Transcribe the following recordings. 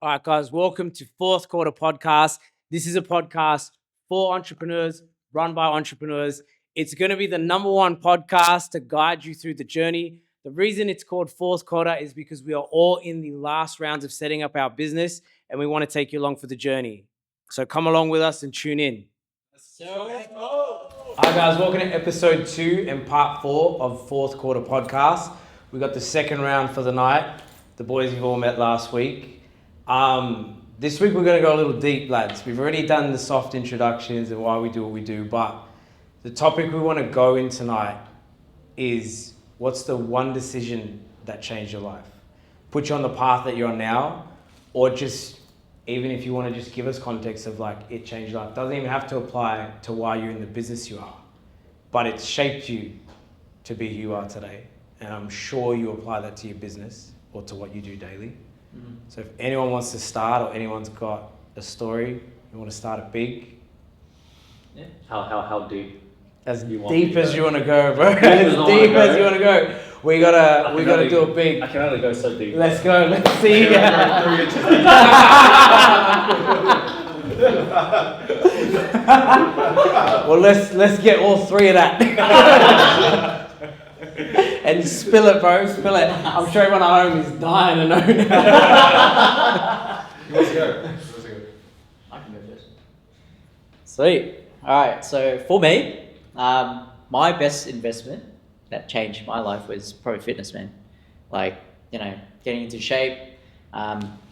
All right, guys, welcome to Fourth Quarter Podcast. This is a podcast for entrepreneurs, run by entrepreneurs. It's going to be the number one podcast to guide you through the journey. The reason it's called Fourth Quarter is because we are all in the last rounds of setting up our business and we want to take you along for the journey. So come along with us and tune in. All right, guys, welcome to episode 2 and part 4 of Fourth Quarter Podcast. We got the second round for the night. The boys you've all met last week. This week we're going to go a little deep, lads. We've already done the soft introductions and why we do what we do, but the topic we want to go in tonight is what's the one decision that changed your life? Put you on the path that you're on now, or just, even if you want to just give us context of like it changed your life. Doesn't even have to apply to why you're in the business you are, but it's shaped you to be who you are today. And I'm sure you apply that to your business or to what you do daily. So if anyone wants to start or anyone's got a story, you want to start it big. Yeah. How deep? As You deep as go. you want to go, bro. As As I deep wanna as go. you want to go. We gotta do it big. I can only go so deep. Let's go. Let's see. Well, let's get all three of that. And spill it, bro. Spill it. I'm sure everyone at home is dying to know. Who wants to go? I can go first. Sweet. All right. So for me, my best investment that changed my life was probably fitness, man. Like, getting into shape.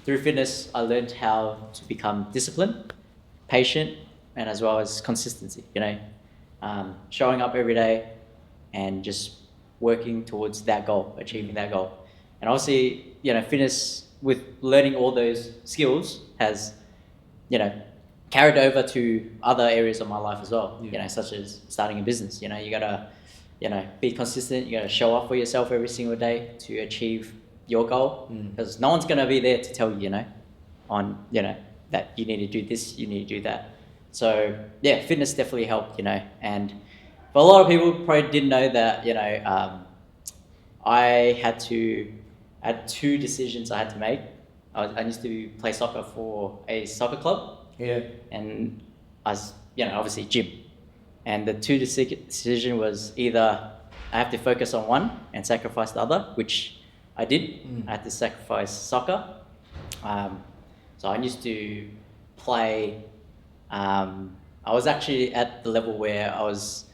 Through fitness, I learned how to become disciplined, patient, and as well as consistency. Showing up every day and just working towards that goal, achieving that goal. And obviously, fitness with learning all those skills has, carried over to other areas of my life as well, such as starting a business. You gotta, be consistent. You gotta show up for yourself every single day to achieve your goal, because no one's gonna be there to tell you, that you need to do this, you need to do that. So yeah, fitness definitely helped, and but a lot of people probably didn't know that, I had two decisions I had to make. I used to play soccer for a soccer club, Yeah. and I was, obviously gym. And the two decision was either I have to focus on one and sacrifice the other, which I did. I had to sacrifice soccer. So I used to play. I was actually at the level where I was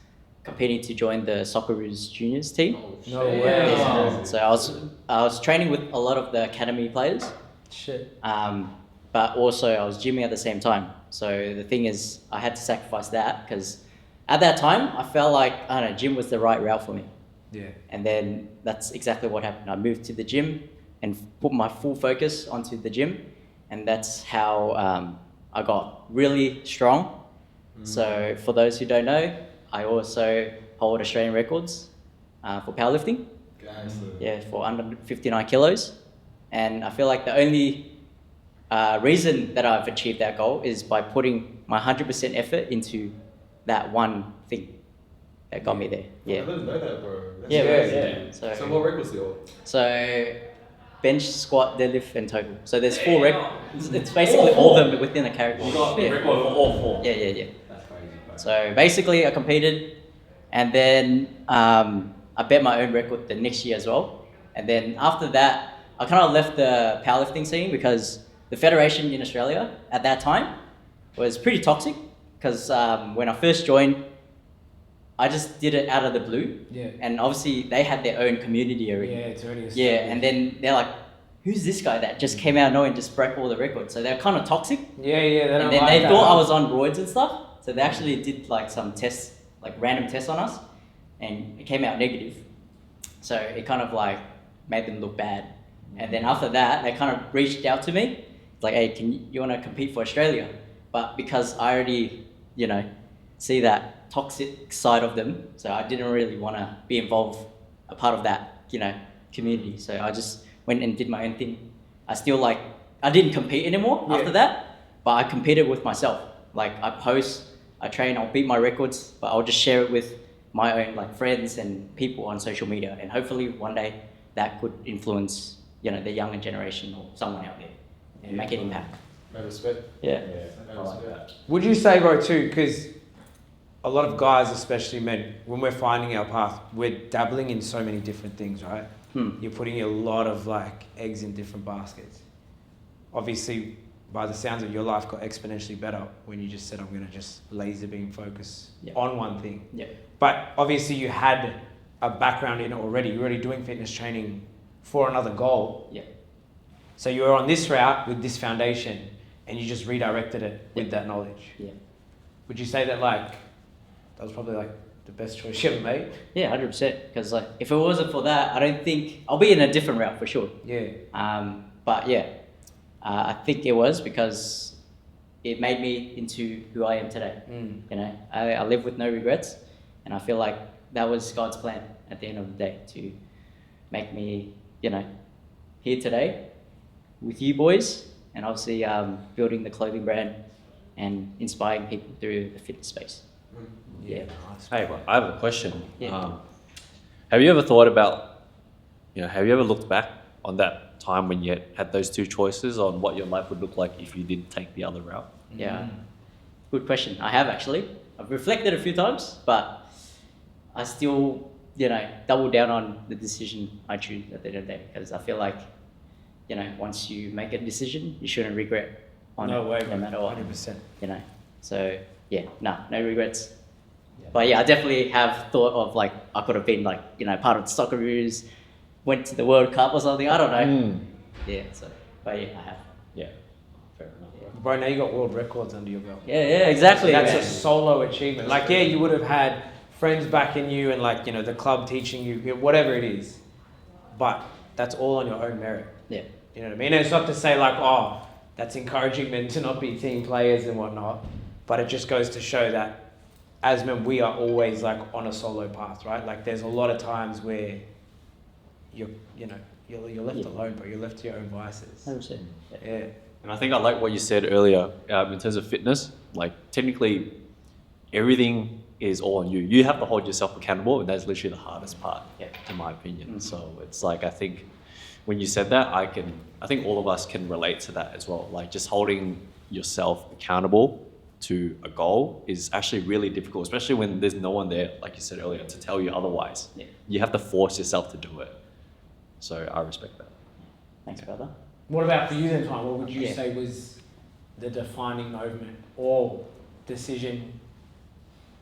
competing to join the Socceroos juniors team. No way. Yeah. So I was training with a lot of the academy players. Shit. But also I was gymming at the same time. So the thing is, I had to sacrifice that because at that time I felt like, I don't know, gym was the right route for me. Yeah. And then that's exactly what happened. I moved to the gym and put my full focus onto the gym, and that's how I got really strong. So for those who don't know, I also hold Australian records for powerlifting. Yeah, for under 59 kilos. And I feel like the only reason that I've achieved that goal is by putting my 100% effort into that one thing that got me there. I Yeah. didn't know that, bro. That's Yeah, crazy. yeah. So what records do you hold? So bench, squat, deadlift, and total. So there's 4 records. It's basically all of them within a category. You got the Yeah. record for all 4. Yeah. That's crazy. Bro. So basically, I competed, and then I bet my own record the next year as well. And then after that, I kind of left the powerlifting scene because the federation in Australia at that time was pretty toxic. Because when I first joined, I just did it out of the blue. Yeah. And obviously, they had their own community already. Yeah, it's already Yeah, and then they're like, who's this guy that just came out of nowhere and just broke all the records? So they're kind of toxic. Yeah, they don't And then like they that. thought I was on roids and stuff. So they actually did like some tests, like random tests on us, and it came out negative. So it kind of like made them look bad. And then after that, they kind of reached out to me, like, hey, you want to compete for Australia? But because I already, see that toxic side of them, so I didn't really want to be involved, a part of that, community. So I just went and did my own thing. I didn't compete anymore after that, but I competed with myself. Like I post, I train, I'll beat my records, but I'll just share it with my own like friends and people on social media, and hopefully one day that could influence the younger generation or someone out there. and make an impact. No respect. Yeah. Yeah, I like that. Would you say, bro, too, because a lot of guys, especially men, when we're finding our path, we're dabbling in so many different things, right? You're putting a lot of like eggs in different baskets. Obviously, by the sounds of it, your life got exponentially better when you just said, I'm going to just laser beam focus Yeah. on one thing. Yeah. But obviously you had a background in it already. You're already doing fitness training for another goal. Yeah. So you were on this route with this foundation and you just redirected it with that knowledge. Yeah. Would you say that like, that was probably like the best choice you ever made? Yeah, 100%. Because like, if it wasn't for that, I don't think I'll be in a different route for sure. Yeah. But yeah, I think it was because it made me into who I am today. You know, I live with no regrets, and I feel like that was God's plan at the end of the day to make me, you know, here today with you boys, and obviously building the clothing brand and inspiring people through the fitness space. Yeah. Hey, well, I have a question. Yeah. Have you ever thought about, have you ever looked back on that time when you had those two choices on what your life would look like if you didn't take the other route? Yeah. Good question. I have actually. I've reflected a few times, but I still, double down on the decision I choose at the end of the day, because I feel like, once you make a decision, you shouldn't regret on No it, way, no matter what. 100%. So yeah, no regrets. But yeah, I definitely have thought of like I could have been like part of the Socceroos, went to the World Cup or something. I don't know. Yeah. So, but yeah, I have. Yeah, fair enough. Bro, now you got world records under your belt. Yeah, exactly. That's man. a solo achievement. Like, yeah, you would have had friends backing you and like, the club teaching you, whatever it is. But that's all on your own merit. Yeah. You know what I mean? And it's not to say like, oh, that's encouraging men to not be team players and whatnot. But it just goes to show that as men, we are always like on a solo path, right? Like there's a lot of times where you're left alone, bro. You're left to your own vices. 100%. Yeah. And I think I like what you said earlier in terms of fitness. Like technically, everything is all on you. You have to hold yourself accountable, and that's literally the hardest part, in my opinion. So it's like I think when you said that, I think all of us can relate to that as well. Like just holding yourself accountable to a goal is actually really difficult, especially when there's no one there, like you said earlier, to tell you otherwise. Yeah. You have to force yourself to do it. So I respect that. Thanks, brother. What about for you then, Tom? What would you Yeah. say was the defining moment or decision,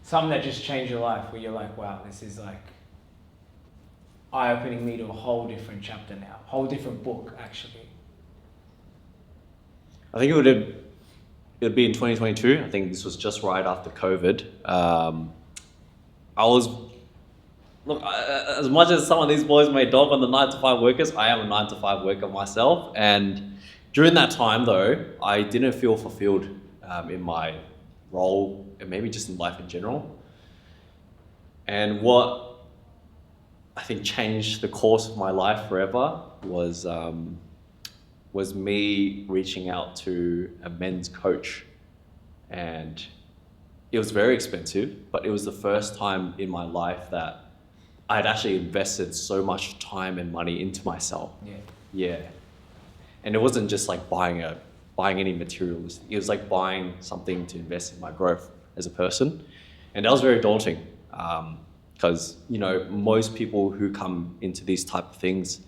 something that just changed your life where you're like, wow, this is like eye-opening me to a whole different chapter now, whole different book, actually. I think it would be in 2022. I think this was just right after COVID. As much as some of these boys may dog on the 9-to-5 workers, I am a 9-to-5 worker myself. And during that time though, I didn't feel fulfilled in my role and maybe just in life in general. And what I think changed the course of my life forever was me reaching out to a men's coach. And it was very expensive, but it was the first time in my life that I'd actually invested so much time and money into myself. Yeah. And it wasn't just like buying any materials. It was like buying something to invest in my growth as a person. And that was very daunting. Because, most people who come into these type of things,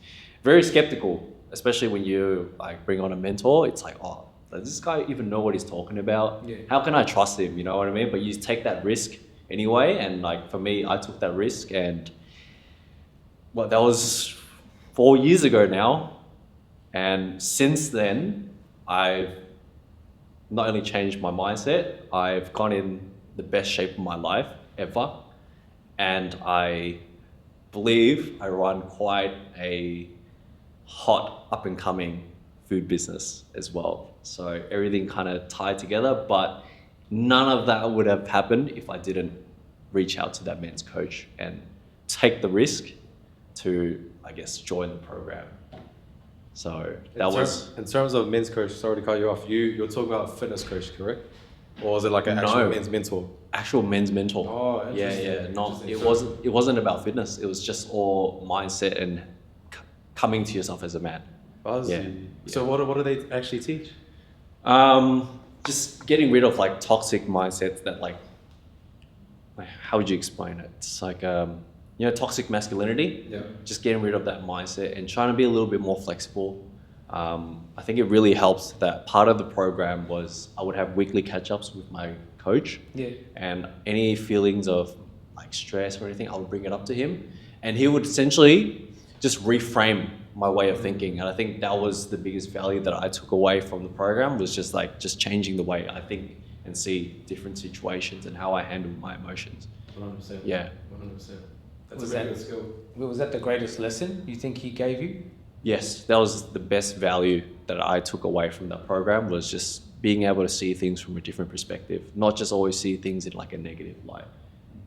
very skeptical, especially when you like bring on a mentor. It's like, oh, does this guy even know what he's talking about? Yeah. How can I trust him? You know what I mean? But you take that risk anyway. And like for me, I took that risk, and that was 4 years ago now. And since then, I've not only changed my mindset, I've gone in the best shape of my life ever. And I believe I run quite a hot up and coming food business as well. So everything kind of tied together, but none of that would have happened if I didn't reach out to that men's coach and take the risk to, I guess, join the program. So In terms of men's coach, sorry to cut you off, you're talking about a fitness coach, correct? Or was it like an actual men's mentor? Actual men's mentor. Oh, interesting. Yeah. It wasn't about fitness. It was just all mindset and coming to yourself as a man. Buzzy. Yeah. So what do they actually teach? Just getting rid of like toxic mindsets that like how would you explain it? It's like toxic masculinity. Yeah. Just getting rid of that mindset and trying to be a little bit more flexible. I think it really helps that part of the program was I would have weekly catch-ups with my coach. Yeah. And any feelings of like stress or anything, I would bring it up to him, and he would essentially just reframe my way of thinking. And I think that was the biggest value that I took away from the program, was just changing the way I think and see different situations and how I handle my emotions. 100%. Yeah. 100%. That's Was a very that- good skill. Was that the greatest lesson you think he gave you? Yes, that was the best value that I took away from that program, was just being able to see things from a different perspective, not just always see things in like a negative light,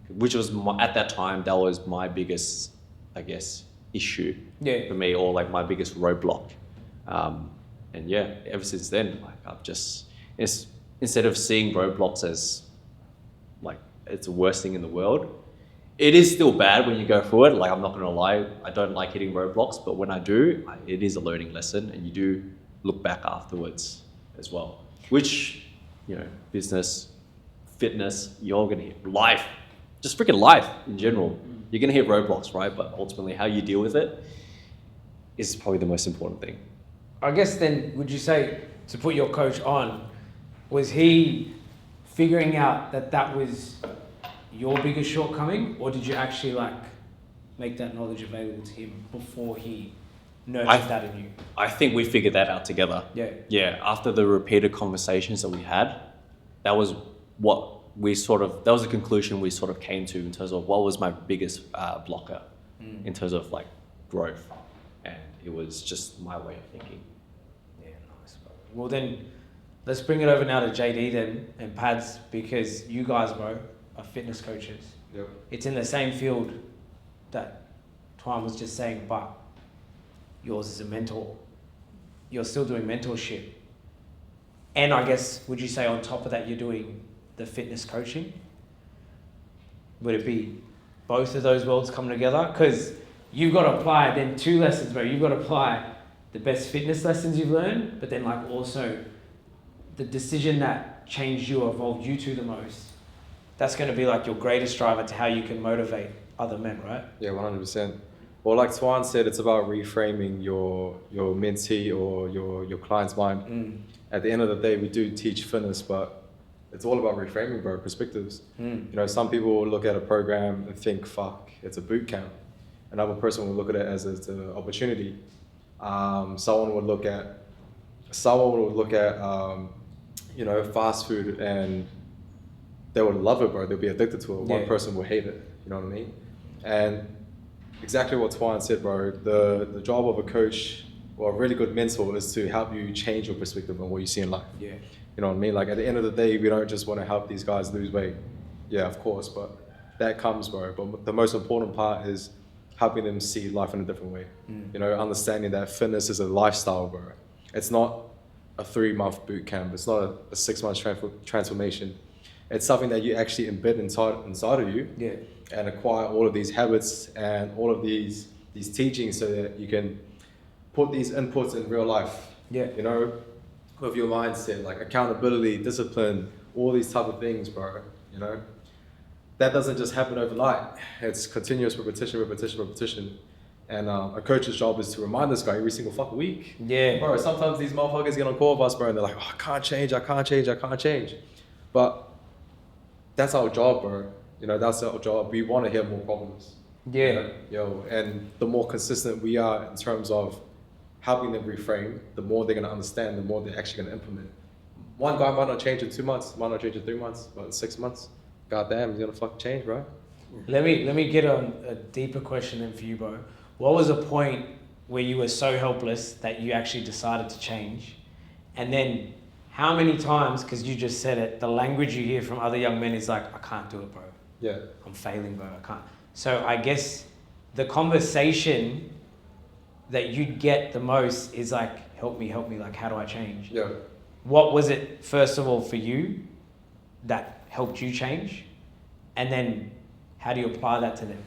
which was at that time, that was my biggest, I guess, issue Yeah. for me, or like my biggest roadblock. And yeah, ever since then, like I've just, instead of seeing roadblocks as like it's the worst thing in the world, it is still bad when you go through it. Like, I'm not going to lie, I don't like hitting roadblocks, but when I do, it is a learning lesson, and you do look back afterwards as well. Which, business, fitness, you're going to hit life, just freaking life in general. You're going to hit roadblocks, right? But ultimately, how you deal with it is probably the most important thing. I guess then, would you say, to put your coach on, was he figuring out that was your biggest shortcoming, or did you actually like make that knowledge available to him before he nurtured that in you? I think we figured that out together. Yeah. Yeah, after the repeated conversations that we had, that was the conclusion we sort of came to in terms of what was my biggest blocker in terms of like growth. And it was just my way of thinking. Yeah, nice. Bro. Well then, let's bring it over now to JD then and Pads, because you guys, bro, are fitness coaches. Yep. It's in the same field that Twan was just saying, but yours is a mentor. You're still doing mentorship. And I guess, would you say on top of that, you're doing the fitness coaching? Would it be both of those worlds coming together? Because you've got to apply then 2 lessons, bro. You've got to apply the best fitness lessons you've learned, but then like also the decision that changed you or evolved you to the most. That's going to be like your greatest driver to how you can motivate other men, right? Yeah, 100%. Well, like Twan said, it's about reframing your mentee or your client's mind. At the end of the day, we do teach fitness, but it's all about reframing, bro, perspectives. Some people will look at a program and think, fuck, it's a boot camp. Another person will look at it as an opportunity. Someone would look at fast food and they would love it, bro. They'll be addicted to it. Yeah. One person will hate it. You know what I mean? And exactly what Twan said, bro. The job of a coach or a really good mentor is to help you change your perspective on what you see in life. Yeah. You know what I mean? Like at the end of the day, we don't just want to help these guys lose weight. Yeah, of course, but that comes, bro. But the most important part is helping them see life in a different way. Understanding that fitness is a lifestyle, bro. It's not a 3-month boot camp. It's not a 6-month transformation. It's something that you actually embed inside of you. Yeah. And acquire all of these habits and all of these teachings so that you can put these inputs in real life. Yeah. With your mindset, like accountability, discipline, all these type of things, bro. That doesn't just happen overnight. It's continuous repetition. And a coach's job is to remind this guy every single fucking week. Yeah. Bro, sometimes these motherfuckers get on call with us, bro, and they're like, oh, I can't change. But that's our job, bro. That's our job. We want to hear more problems. Yeah. And the more consistent we are in terms of helping them reframe, the more they're going to understand, the more they're actually going to implement. One guy might not change in 2 months, might not change in 3 months, but in 6 months, goddamn, he's going to fucking change, bro. Let me get on a deeper question then for you, bro. What was a point where you were so helpless that you actually decided to change? And then how many times, because you just said it, the language you hear from other young men is like, I can't do it, bro. Yeah. I'm failing, bro. I can't. So I guess the conversation that you'd get the most is like, help me, like, how do I change? Yeah. What was it, first of all, for you that helped you change? And then how do you apply that to them?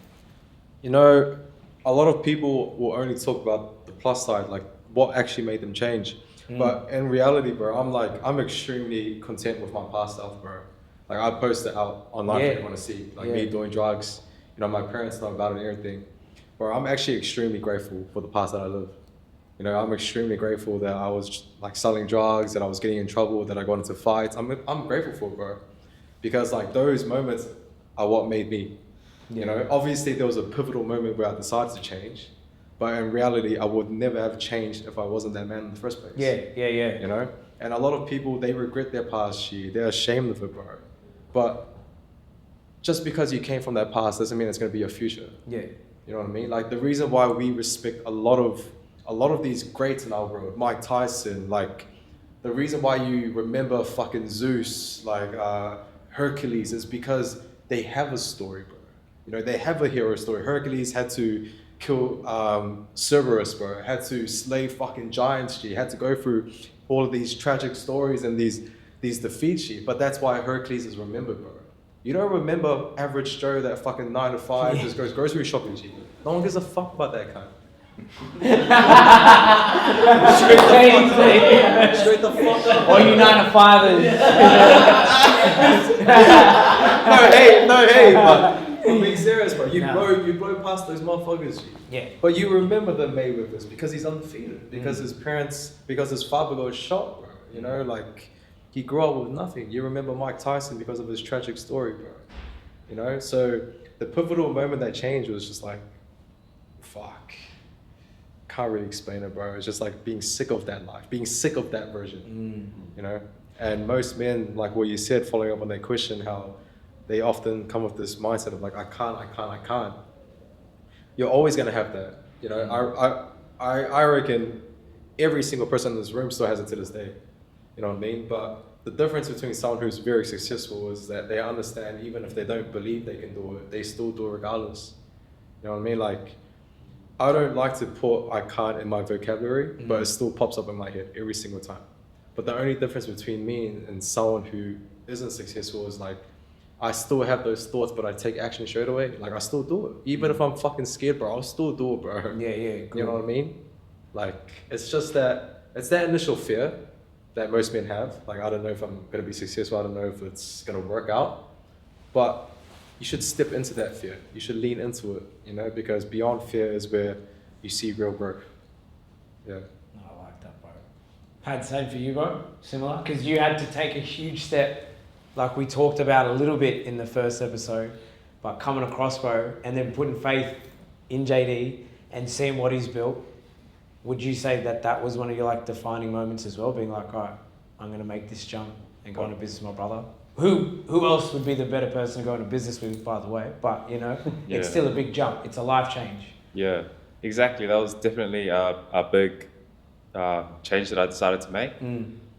A lot of people will only talk about the plus side, like what actually made them change. But in reality, bro, I'm extremely content with my past self, bro. Like I post it out online for everyone to see, like me doing drugs. You know, my parents know about it and everything. Bro, I'm actually extremely grateful for the past that I live. You know, I'm extremely grateful that I was like selling drugs, that I was getting in trouble, that I got into fights. I'm grateful for it, bro, because like those moments are what made me. You know, obviously there was a pivotal moment where I decided to change, but in reality, I would never have changed if I wasn't that man in the first place. Yeah. You know, and a lot of people, they regret their past shit. They're ashamed of it, bro. But just because you came from that past doesn't mean it's gonna be your future. Yeah. You know what I mean? Like the reason why we respect a lot of these greats in our world, Mike Tyson, like the reason why you remember fucking Zeus, like Hercules, is because they have a story, bro. You know, they have a hero story. Hercules had to kill Cerberus, bro. Had to slay fucking giants, G. Had to go through all of these tragic stories and these defeats, G. But that's why Hercules is remembered, bro. You don't remember average Joe that fucking 9 to 5 just goes grocery shopping, G. No one gives a fuck about that kind. Straight the fuck up. Or you 9 to 5ers. No, hey, but I'm being serious, bro. You blow past those motherfuckers, G. Yeah. But you remember the Mayweathers because he's undefeated, because his father got shot, bro. You know, like he grew up with nothing. You remember Mike Tyson because of his tragic story, bro. You know, so the pivotal moment that changed was just like, fuck. Can't really explain it, bro. It's just like being sick of that life, being sick of that version, you know? And most men, like what you said, following up on that question, how they often come with this mindset of like, I can't. You're always gonna have that, you know? I reckon every single person in this room still has it to this day, you know what I mean? But the difference between someone who's very successful is that they understand even if they don't believe they can do it, they still do it regardless. You know what I mean? Like, I don't like to put I can't in my vocabulary, but it still pops up in my head every single time. But the only difference between me and someone who isn't successful is like, I still have those thoughts, but I take action straight away. Like I still do it. Even if I'm fucking scared, bro, I'll still do it, bro. Yeah. You know what I mean? Like, it's just that, it's that initial fear that most men have. Like, I don't know if I'm gonna be successful. I don't know if it's gonna work out. But you should step into that fear. You should lean into it, you know, because beyond fear is where you see real growth. Yeah. I like that, bro. Had same for you, bro? Similar? Because you had to take a huge step, like we talked about a little bit in the first episode, but coming across, bro, and then putting faith in JD and seeing what he's built. Would you say that was one of your like defining moments as well, being like, all right, I'm going to make this jump and go into business with my brother? Who else would be the better person to go into business with, by the way? But, you know, it's still a big jump. It's a life change. Yeah, exactly. That was definitely a big change that I decided to make.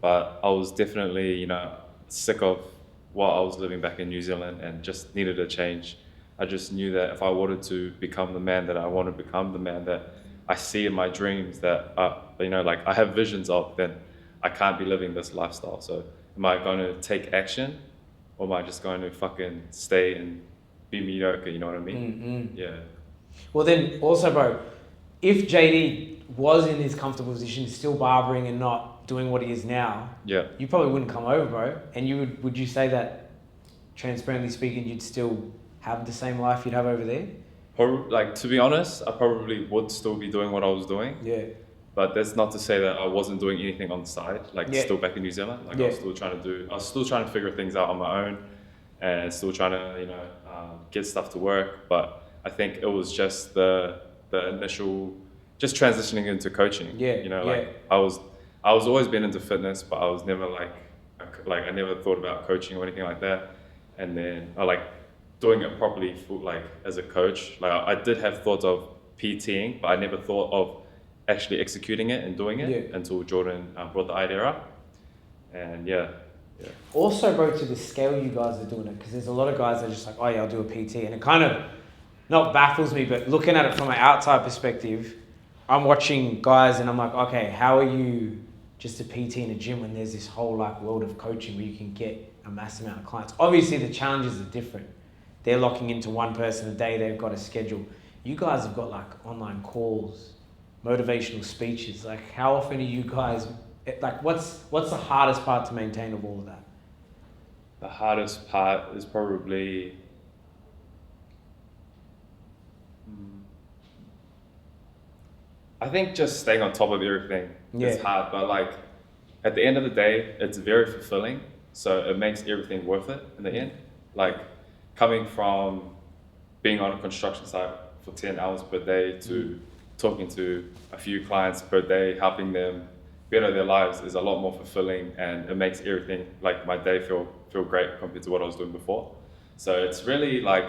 But I was definitely, you know, sick of what I was living back in New Zealand and just needed a change. I just knew that if I wanted to become the man that I want to become, the man that I see in my dreams, that, you know, like I have visions of, then I can't be living this lifestyle. So am I going to take action? Or am I just going to fucking stay and be mediocre, you know what I mean? Yeah. Well then, also bro, if JD was in his comfortable position, still barbering and not doing what he is now, you probably wouldn't come over, bro. And you would you say that, transparently speaking, you'd still have the same life you'd have over there? Like, to be honest, I probably would still be doing what I was doing. Yeah. But that's not to say that I wasn't doing anything on the side, like still back in New Zealand. Like I was still trying to figure things out on my own and still trying to, you know, get stuff to work. But I think it was just the initial, just transitioning into coaching. You know, like I was always been into fitness, but I was never like I never thought about coaching or anything like that. And then I like doing it properly for, like as a coach. Like I did have thoughts of PTing, but I never thought of actually executing it and doing it until Jordan brought the idea up. And Also, bro, to the scale you guys are doing it, because there's a lot of guys that are just like, oh yeah, I'll do a PT. And it kind of not baffles me, but looking at it from an outside perspective, I'm watching guys and I'm like, okay, how are you just a PT in a gym when there's this whole like world of coaching where you can get a massive amount of clients? Obviously the challenges are different. They're locking into one person a day, they've got a schedule. You guys have got like online calls, motivational speeches. Like, how often are you guys, like, what's the hardest part to maintain of all of that? The hardest part is probably I think just staying on top of everything is Yeah. hard, but like at the end of the day, it's very fulfilling. So it makes everything worth it in the end. Like coming from being on a construction site for 10 hours per day to talking to a few clients per day, helping them better their lives is a lot more fulfilling, and it makes everything like my day feel great compared to what I was doing before. So it's really like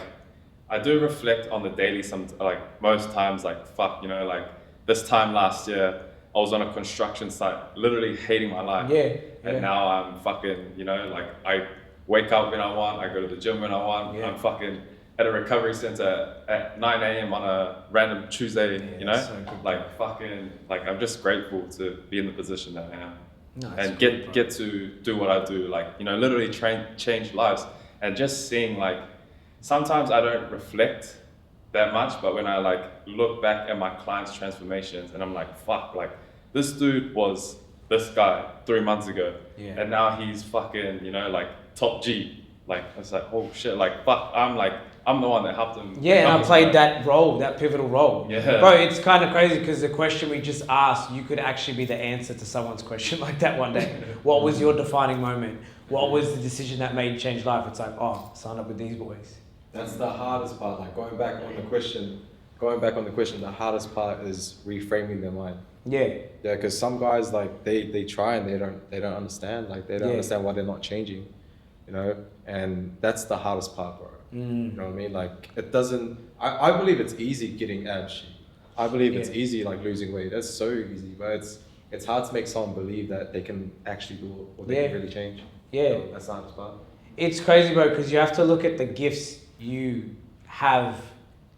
I do reflect on the daily like most times like fuck, you know, like this time last year I was on a construction site literally hating my life. Yeah. And now I'm fucking, you know, like I wake up when I want, I go to the gym when I want, Yeah. I'm fucking at a recovery center at 9 a.m. on a random Tuesday, Yeah, you know? so good, bro. Like fucking, like I'm just grateful to be in the position that I am. No, it's And good, bro. get to do what I do, like, you know, literally change lives. And just seeing like, sometimes I don't reflect that much, but when I like look back at my clients' transformations and I'm like, fuck, like this dude was this guy 3 months ago. Yeah. And now he's fucking, you know, like top G. Like, it's like, oh shit, like, fuck, I'm the one that helped him. Yeah, and I become played this guy. that role, that pivotal role. Yeah. Bro, it's kind of crazy because the question we just asked, you could actually be the answer to someone's question like that one day. What was your defining moment? What was the decision that made you change life? It's like, oh, sign up with these boys. That's the hardest part. Like going back on the question, the hardest part is reframing their mind. Yeah. Yeah, because some guys like they try and they don't understand. Like they don't Yeah. understand why they're not changing, you know. And that's the hardest part, bro. You know what I mean? Like it doesn't. I believe it's easy getting abs. I believe it's Yeah. easy like losing weight. That's so easy, but it's hard to make someone believe that they can actually do it or they Yeah. can really change. Yeah. So that's the hardest part. It's crazy, bro, because you have to look at the gifts you have,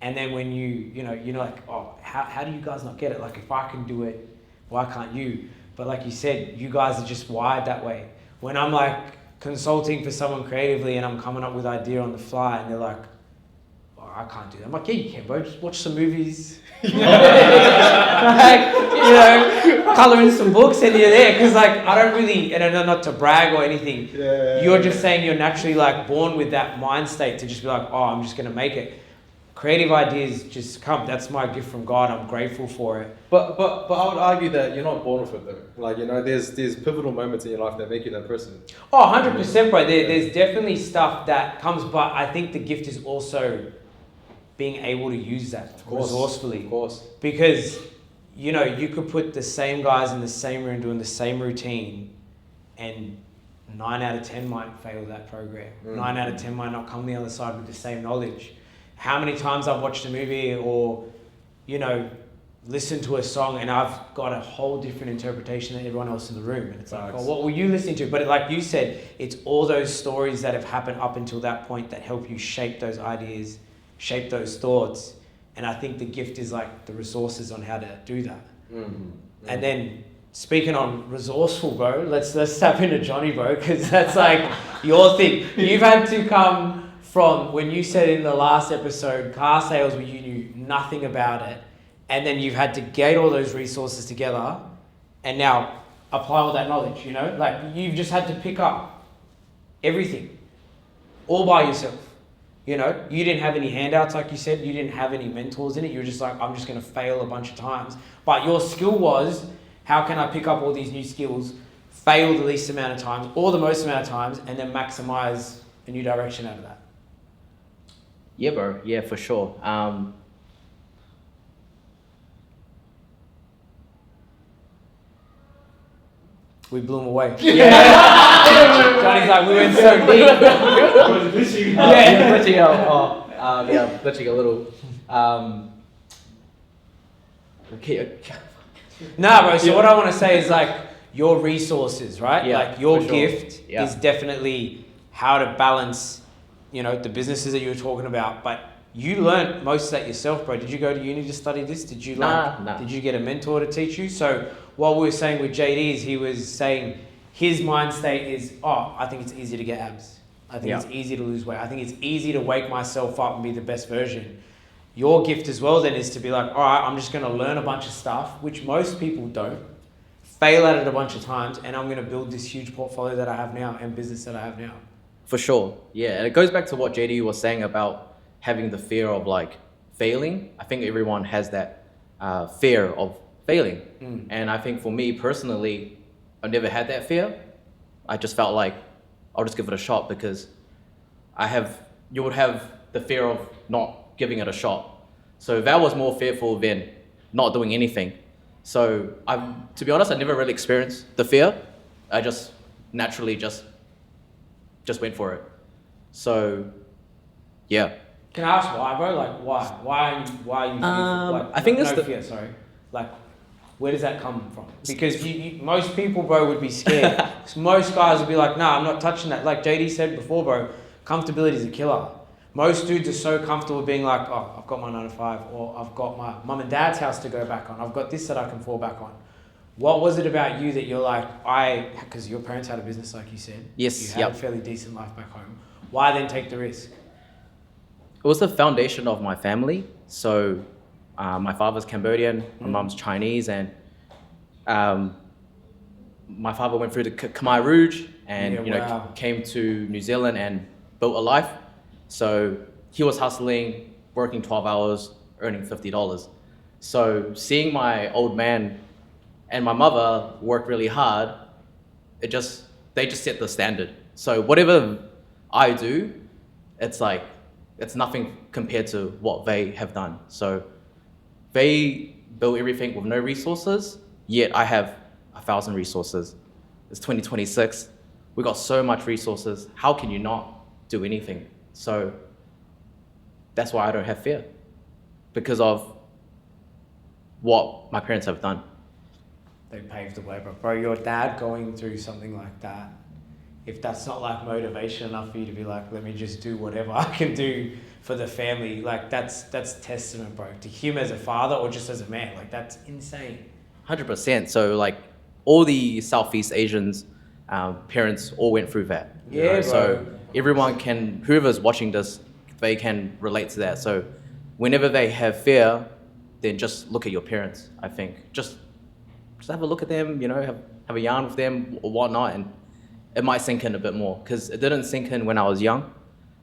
and then when you're like, oh, how do you guys not get it? Like, if I can do it, why can't you? But like you said, you guys are just wired that way. When I'm like consulting for someone creatively and I'm coming up with idea on the fly, and they're like, oh, I can't do that. I'm like, yeah, you can, bro. Just watch some movies. Like, you know, color in some books and you're there. Because like, I don't really, and not to brag or anything, you're just saying you're naturally like born with that mind state to just be like, oh, I'm just going to make it. Creative ideas just come. That's my gift from God. I'm grateful for it. But I would argue that you're not born with it though. Like, you know, there's pivotal moments in your life that make you that person. Oh, 100%, bro. There's definitely stuff that comes, but I think the gift is also being able to use that resourcefully. Of course. Because, you know, you could put the same guys in the same room doing the same routine, and 9 out of 10 might fail that program. 9 out of 10 might not come the other side with the same knowledge. How many times I've watched a movie or, you know, listened to a song and I've got a whole different interpretation than everyone else in the room. And it's like, Nice. oh, what were you listening to? But like you said, it's all those stories that have happened up until that point that help you shape those ideas, shape those thoughts. And I think the gift is like the resources on how to do that. And then speaking on resourceful, bro, let's tap into Johnny, bro, because that's like your thing. You've had to come from when you said in the last episode, car sales, where you knew nothing about it, and then you've had to get all those resources together and now apply all that knowledge, you know? Like you've just had to pick up everything all by yourself. You know, you didn't have any handouts, like you said, you didn't have any mentors in it. You were just like, I'm just going to fail a bunch of times. But your skill was, how can I pick up all these new skills, fail the least amount of times, or the most amount of times, and then maximize a new direction out of that? Yeah, bro. Yeah, for sure. We blew him away. Yeah. Johnny's like, we went so deep. Glitching a little. Okay. Nah, bro. So what I want to say is like your resources, right? Yeah, like your for sure. gift Yeah. is definitely how to balance, you know, the businesses that you were talking about. But you learned most of that yourself, bro. Did you go to uni to study this? Did you Nah. Did you get a mentor to teach you? So what we were saying with JD is he was saying his mind state is, oh, I think it's easy to get abs. I think it's easy to lose weight. I think it's easy to wake myself up and be the best version. your gift as well then is to be like, all right, I'm just going to learn a bunch of stuff, which most people don't, fail at it a bunch of times, and I'm going to build this huge portfolio that I have now and business that I have now. For sure, yeah. And it goes back to what JD was saying about having the fear of like failing. I think everyone has that fear of failing. And I think for me personally, I never had that fear. I just felt like I'll just give it a shot because you would have the fear of not giving it a shot. So that was more fearful than not doing anything. So to be honest, I never really experienced the fear. I just naturally just went for it. So, yeah. Can I ask why, bro? Like, why? Why are you fearful? Like, I think no it's fear, sorry. Like, where does that come from? Because most people, bro, would be scared. Most guys would be like, nah, I'm not touching that. Like JD said before, bro, comfortability is a killer. Most dudes are so comfortable being like, oh, I've got my 9 to 5, or I've got my mum and dad's house to go back on. I've got this that I can fall back on. What was it about you that you're like, because your parents had a business, like you said. Yes, You had a fairly decent life back home. Why then take the risk? It was the foundation of my family. So my father's Cambodian, my mum's Chinese, and my father went through the Khmer Rouge and came to New Zealand and built a life. So he was hustling, working 12 hours, earning $50. So seeing my old man and my mother work really hard, they just set the standard. So whatever I do, it's nothing compared to what they have done. So they built everything with no resources, yet I have 1,000 resources. It's 2026. We got so much resources. How can you not do anything? So that's why I don't have fear, because of what my parents have done. They paved the way, bro. Your dad going through something like that, if that's not like motivation enough for you to be like, let me just do whatever I can do for the family, like that's testament, bro, to him as a father or just as a man. Like that's insane. 100%. So like all the Southeast Asians, parents all went through that. Yeah, bro. So everyone whoever's watching this, they can relate to that. So whenever they have fear, then just look at your parents. I think just have a look at them, have a yarn with them or whatnot, and it might sink in a bit more, because it didn't sink in when I was young.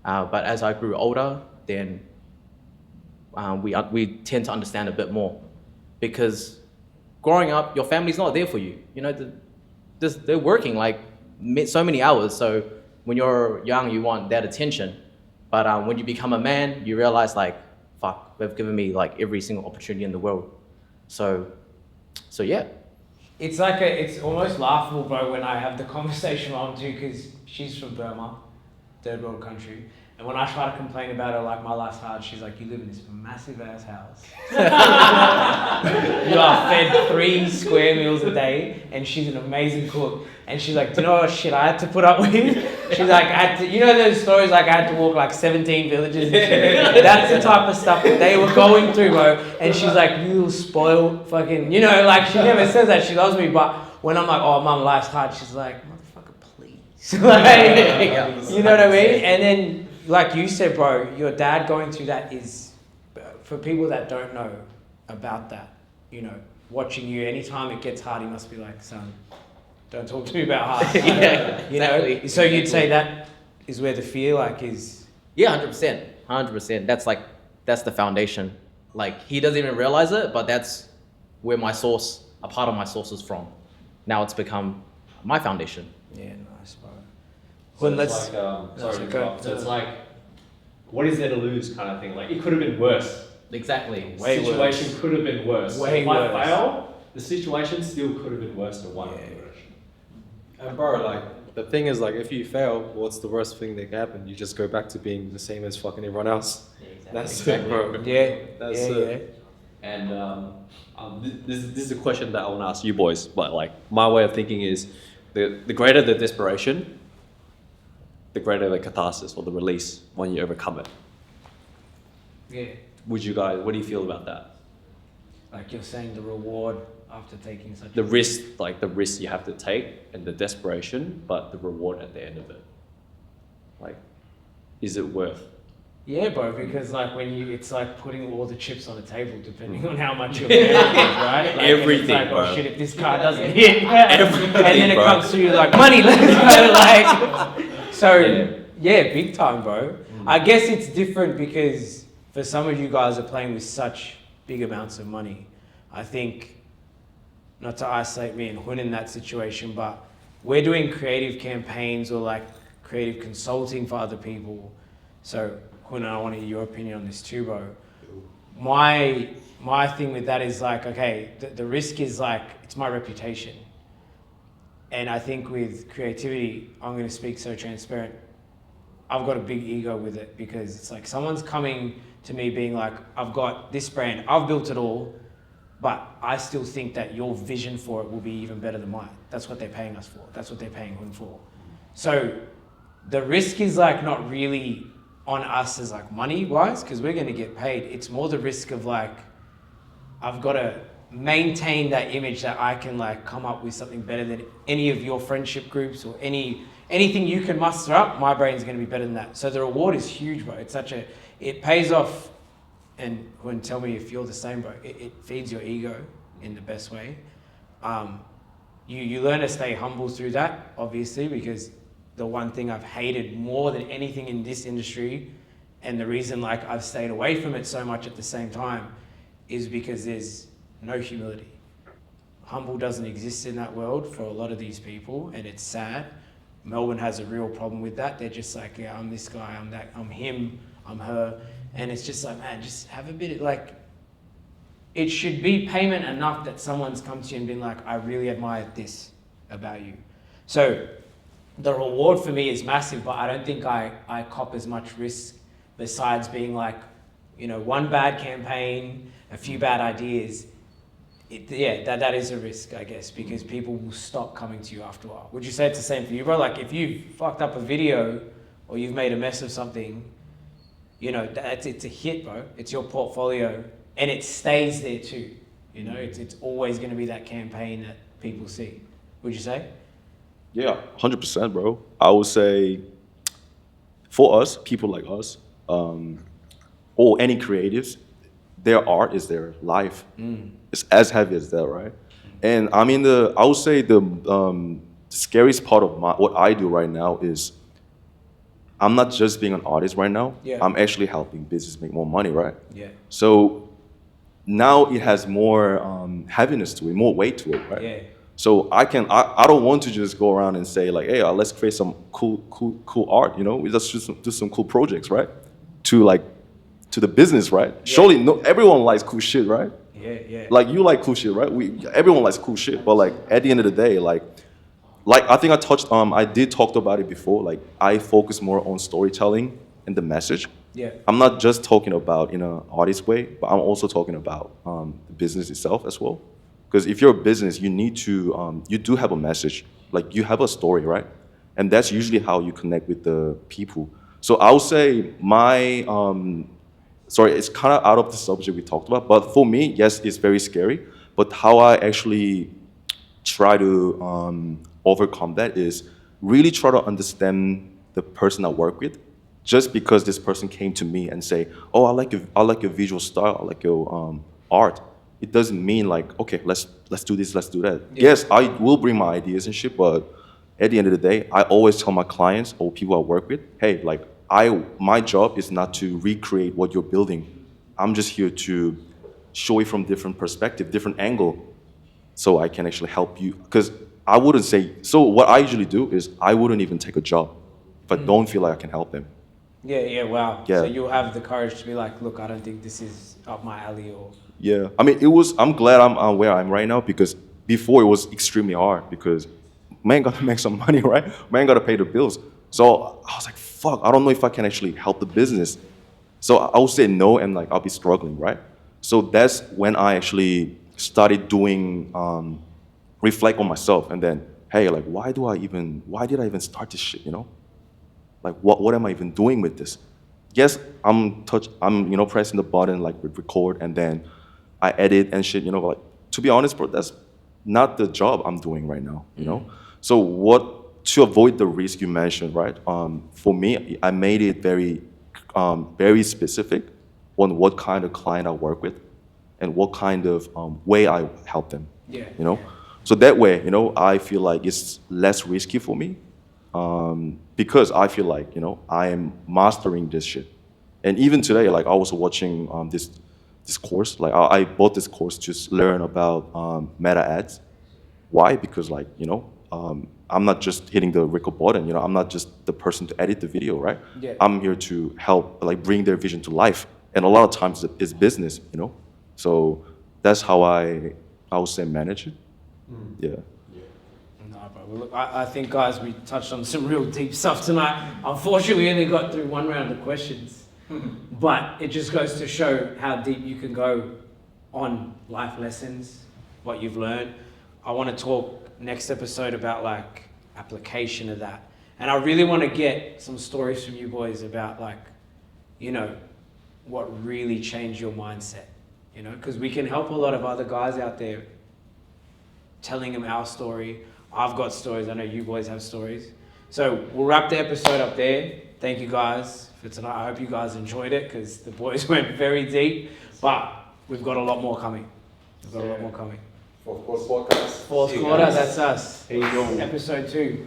But as I grew older, then we tend to understand a bit more, because growing up, your family's not there for you. They're working like so many hours. So when you're young, you want that attention. But when you become a man, you realize like, fuck, they've given me like every single opportunity in the world. So yeah. It's like it's almost laughable, bro, when I have the conversation on too, because she's from Burma, third world country. And when I try to complain about her, like my life's hard, she's like, you live in this massive ass house. You are fed 3 square meals a day, and she's an amazing cook. And she's like, do you know what shit I had to put up with? She's like, those stories like I had to walk like 17 villages and shit. That's the type of stuff that they were going through, bro. And she's like, you little spoiled fucking, like she never says that, she loves me. But when I'm like, oh, mum, life's hard, she's like, motherfucker, please. Like, you know what I mean? And then, like you said, bro, your dad going through that is, for people that don't know about that, watching you, anytime it gets hard, he must be like, son, don't talk to me about hard. Exactly. So you'd say that is where the fear is. Yeah, 100%. That's the foundation. Like he doesn't even realize it, but that's where a part of my source is from. Now it's become my foundation. Yeah, nice, bro. So Well, it's so it's like, what is there to lose kind of thing? Like it could have been worse. Exactly. The situation could have been worse. Way if I worse. fail, the situation still could have been worse than one direction. And bro, like the thing is, like if you fail, what's the worst thing that can happen? You just go back to being the same as fucking everyone else. Yeah, exactly. That's it, bro. Yeah, That's yeah, it. And this is a question that I want to ask you boys, but like my way of thinking is the greater the desperation, the greater the catharsis or the release when you overcome it. yeah. What do you feel about that? Like you're saying, the reward after taking such The risk you have to take and the desperation, but the reward at the end of it. Like, is it worth Yeah, bro, because like when it's like putting all the chips on the table depending on how much you're paying, right? Like, Everything, it's like, bro. oh shit, if this car doesn't hit, and Everything, then it bro. comes to you like, money, let's go, like. So, yeah, big time, bro. I guess it's different because for some of you guys are playing with such big amounts of money. I think, not to isolate me and Hun in that situation, but we're doing creative campaigns or like creative consulting for other people. So, Hun, I want to hear your opinion on this too, bro. My thing with that is like, okay, the risk is like, it's my reputation. And I think with creativity, I'm going to speak so transparent. I've got a big ego with it because it's like someone's coming to me being like, I've got this brand, I've built it all, but I still think that your vision for it will be even better than mine. That's what they're paying us for. That's what they're paying Hun for. So the risk is like not really on us as like money wise, because we're going to get paid. It's more the risk of like, I've got to maintain that image that I can like come up with something better than any of your friendship groups or anything you can muster up. My brain's going to be better than that. So the reward is huge, bro. It pays off. And when tell me if you're the same, bro, it feeds your ego in the best way. You learn to stay humble through that, obviously, because the one thing I've hated more than anything in this industry, and the reason like I've stayed away from it so much at the same time, is because there's no humility. Humble doesn't exist in that world for a lot of these people, and it's sad. Melbourne has a real problem with that. They're just like, yeah, I'm this guy, I'm that, I'm him, I'm her. And it's just like, man, just have a bit of like, it should be payment enough that someone's come to you and been like, I really admire this about you. So the reward for me is massive, but I don't think I cop as much risk besides being like, you know, one bad campaign, a few bad ideas. That is a risk, I guess, because people will stop coming to you after a while. Would you say it's the same for you, bro? Like if you fucked up a video or you've made a mess of something, you know, it's a hit, bro. It's your portfolio and it stays there too. You know, it's always going to be that campaign that people see. Would you say? Yeah, 100%, bro. I would say for us, people like us, or any creatives, their art is their life. It's as heavy as that, right? And I mean, I would say the scariest part of what I do right now is I'm not just being an artist right now. Yeah. I'm actually helping business make more money, right? Yeah. So now it has more heaviness to it, more weight to it, right? Yeah. So I don't want to just go around and say like, hey, let's create some cool art, you know? Let's just do some cool projects, right? To the business, right? Yeah. Surely everyone likes cool shit, right? Yeah. Like you like cool shit, right? Everyone likes cool shit, but like at the end of the day, like I think I did talk about it before. Like I focus more on storytelling and the message. Yeah. I'm not just talking about in an artist way, but I'm also talking about the business itself as well. Because if you're a business, you need to you do have a message, like you have a story, right? And that's usually how you connect with the people. So I would say sorry, it's kind of out of the subject we talked about, but for me, yes, it's very scary. But how I actually try to overcome that is really try to understand the person I work with. Just because this person came to me and say, "Oh, I like your visual style, I like your art," it doesn't mean like, okay, let's do this, let's do that. Yeah. Yes, I will bring my ideas and shit, but at the end of the day, I always tell my clients or people I work with, hey, like my job is not to recreate what you're building. I'm just here to show it from different perspective, different angle, so I can actually help you. Because I wouldn't say, so what I usually do is I wouldn't even take a job if I don't feel like I can help them. Yeah, wow. Yeah. So you'll have the courage to be like, look, I don't think this is up my alley or... Yeah, I mean, I'm glad I'm where I'm right now, because before it was extremely hard because man gotta make some money, right? Man gotta pay the bills. So I was like, fuck, I don't know if I can actually help the business. So I would say no, and like I'll be struggling, right? So that's when I actually started doing, reflect on myself, and then, hey, like why did I even start this shit, you know? Like what am I even doing with this? Yes, I'm pressing the button like record, and then I edit and shit, you know, like to be honest, bro, that's not the job I'm doing right now, you know? So to avoid the risk you mentioned, right? For me, I made it very very specific on what kind of client I work with and what kind of way I help them. Yeah. You know, so that way, you know, I feel like it's less risky for me because I feel like, you know, I am mastering this shit. And even today, like I was watching this course, like I bought this course to just learn about meta ads. Why? Because like, you know, I'm not just hitting the record button, you know, I'm not just the person to edit the video, right? Yeah. I'm here to help, like bring their vision to life. And a lot of times it's business, you know? So that's how I would say manage it. Yeah. No, bro. Well, look, I think, guys, we touched on some real deep stuff tonight. Unfortunately, we only got through one round of questions. But it just goes to show how deep you can go on life lessons, what you've learned. I want to talk next episode about like application of that. And I really want to get some stories from you boys about like, you know, what really changed your mindset, you know, because we can help a lot of other guys out there telling them our story. I've got stories. I know you boys have stories. So we'll wrap the episode up there. Thank you guys for tonight. I hope you guys enjoyed it because the boys went very deep, but we've got a lot more coming. We've got a lot more coming. Fourth quarter podcast. Fourth quarter, that's us. Episode 2.